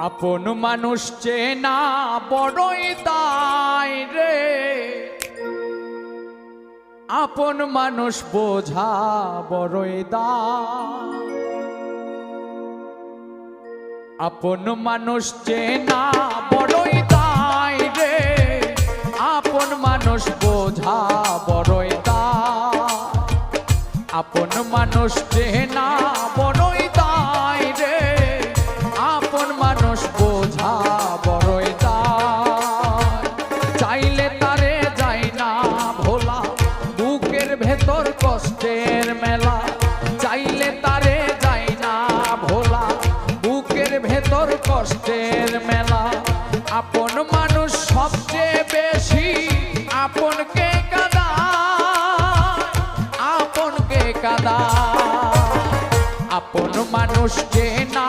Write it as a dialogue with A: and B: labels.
A: আপন মানুষ চেনা বড়ই দায় রে, আপন মানুষ বোঝা বড়ই দায়। আপন মানুষ চেনা বড়ই দায় রে, আপন মানুষ বোঝা বড়ই দায়। আপন মানুষ চেনা বড়ই দায় রে, আপন মানুষ বোঝা বড়ই দায়। চাইলে তারে যায় না ভোলা, বুকের ভেতর কষ্টের মেলা। চাইলে তারে যায় না ভোলা, বুকের ভেতর কষ্টের মেলা। আপন মানুষ সবচেয়ে বেশি আপনকে কাঁদায়, আপনকে কাঁদায়। আপন মানুষ চেনা